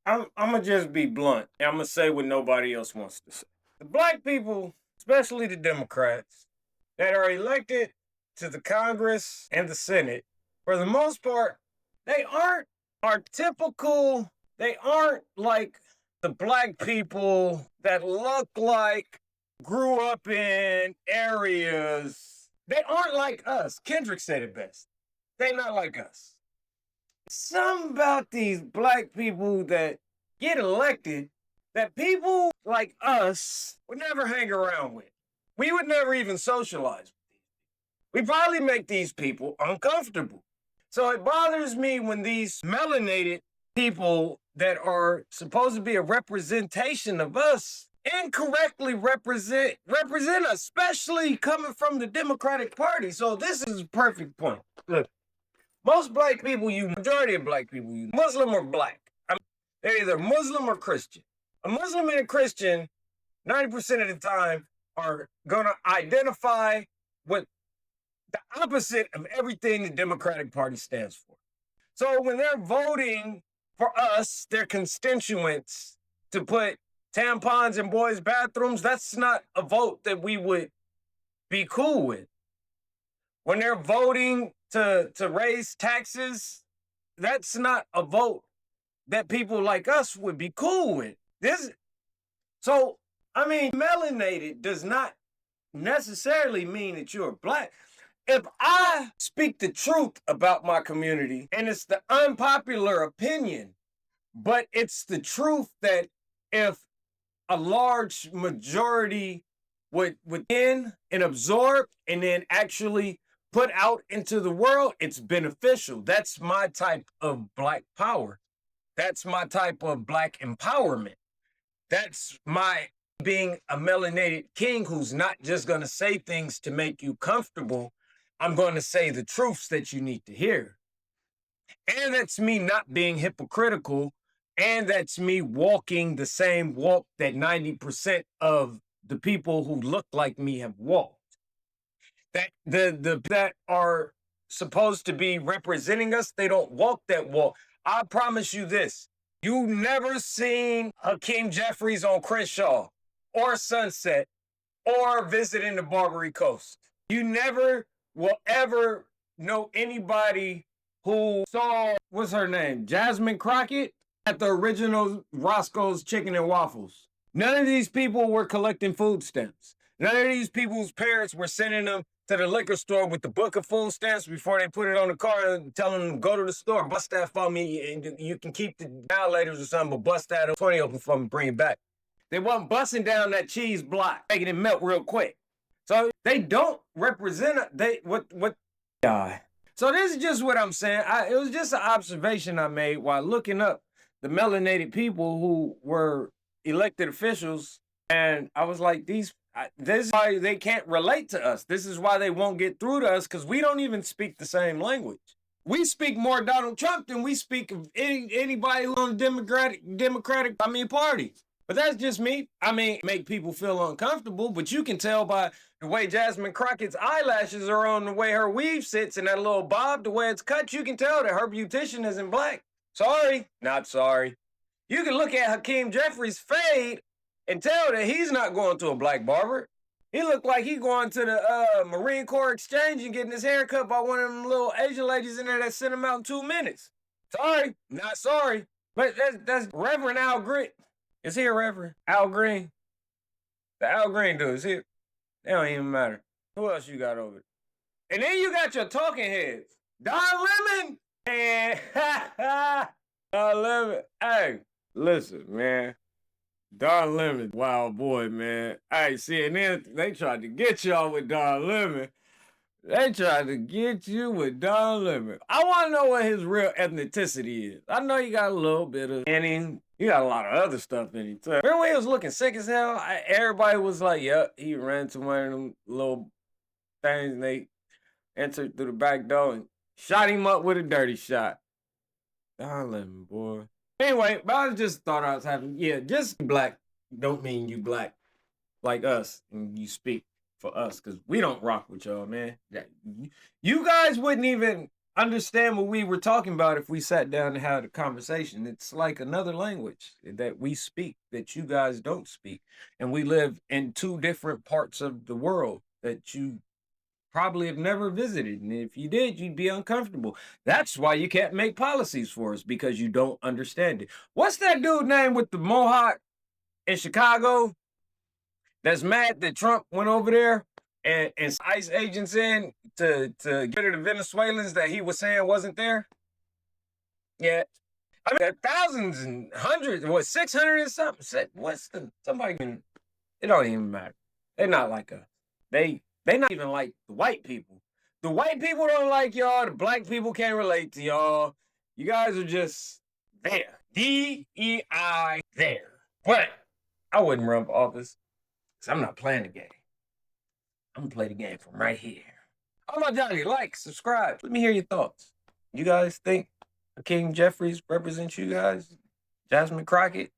I'm gonna just be blunt. I'm gonna say what nobody else wants to say. The black people, especially the Democrats, that are elected to the Congress and the Senate, for the most part, they aren't our typical. They aren't like the black people that look like grew up in areas. They aren't like us. Kendrick said it best. They not like us. Something about these black people that get elected that people like us would never hang around with. We would never even socialize. We probably make these people uncomfortable. So it bothers me when these melanated people that are supposed to be a representation of us incorrectly represent us, especially coming from the Democratic Party. So this is a perfect point. Look, most black people, majority of black people, Muslim or black. They're either Muslim or Christian. A Muslim and a Christian, 90% of the time, are going to identify with the opposite of everything the Democratic Party stands for. So when they're voting for us, their constituents, to put tampons in boys' bathrooms, that's not a vote that we would be cool with. When they're voting to raise taxes, that's not a vote that people like us would be cool with. So I mean, melanated does not necessarily mean that you're black. If I speak the truth about my community and it's the unpopular opinion, but it's the truth that if a large majority would within and absorb and then actually put out into the world, it's beneficial. That's my type of black power. That's my type of black empowerment. That's my being a melanated king who's not just going to say things to make you comfortable. I'm going to say the truths that you need to hear. And that's me not being hypocritical. And that's me walking the same walk that 90% of the people who look like me have walked. That are supposed to be representing us, they don't walk that walk. I promise you this. You never seen Hakeem Jeffries on Crenshaw or Sunset or visiting the Barbary Coast. You never will ever know anybody who saw, what's her name, Jasmine Crockett at the original Roscoe's Chicken and Waffles. None of these people were collecting food stamps. None of these people's parents were sending them to the liquor store with the book of food stamps before they put it on the car and telling them, go to the store, bust that for me, and you can keep the violators or something, but bust that 20 open for me, bring it back. They wasn't busting down that cheese block, making it melt real quick. So they don't represent what die. So this is just what I'm saying. It was just an observation I made while looking up the melanated people who were elected officials, and I was like, this is why they can't relate to us. This is why they won't get through to us, because we don't even speak the same language. We speak more Donald Trump than we speak of anybody on the Democratic Party. But that's just me. Make people feel uncomfortable, but you can tell by the way Jasmine Crockett's eyelashes are on, the way her weave sits, and that little bob, the way it's cut, you can tell that her beautician isn't black. Sorry, not sorry. You can look at Hakeem Jeffries' fade and tell that he's not going to a black barber. He looked like he going to the Marine Corps Exchange and getting his hair cut by one of them little Asian ladies in there that sent him out in 2 minutes. Sorry, not sorry. But that's Reverend Al Green. Is he a Reverend? Al Green? The Al Green dude is here. It don't even matter. Who else you got over there? And then you got your talking heads. Don Lemon! And Don Lemon. Hey, listen, man. Don Lemon, wild boy, man. Hey, see, and then they tried to get y'all with Don Lemon. They tried to get you with Don Lemon. I want to know what his real ethnicity is. I know you got a little bit of inning. You got a lot of other stuff in him, too. Remember when he was looking sick as hell? Everybody was like, yep, he ran to one of them little things and they entered through the back door and shot him up with a dirty shot. Don Lemon, boy. Anyway, but I just thought I was having, just black don't mean you black like us and you speak for us, because we don't rock with y'all, man. You guys wouldn't even understand what we were talking about if we sat down and had a conversation. It's like another language that we speak that you guys don't speak. And we live in two different parts of the world that you probably have never visited. And if you did, you'd be uncomfortable. That's why you can't make policies for us because you don't understand it. What's that dude name with the mohawk in Chicago that's mad that Trump went over there and ICE agents in to get rid of the Venezuelans that he was saying wasn't there? Yeah. I mean, thousands and hundreds, what, 600 and something? What's the, somebody can, it don't even matter. They're not like us. They not even like the white people. The white people don't like y'all. The black people can't relate to y'all. You guys are just there. DEI there. But I wouldn't run for office because I'm not playing the game. I'm gonna play the game from right here. Oh my Johnny, like, subscribe. Let me hear your thoughts. You guys think King Jeffries represents you guys? Jasmine Crockett?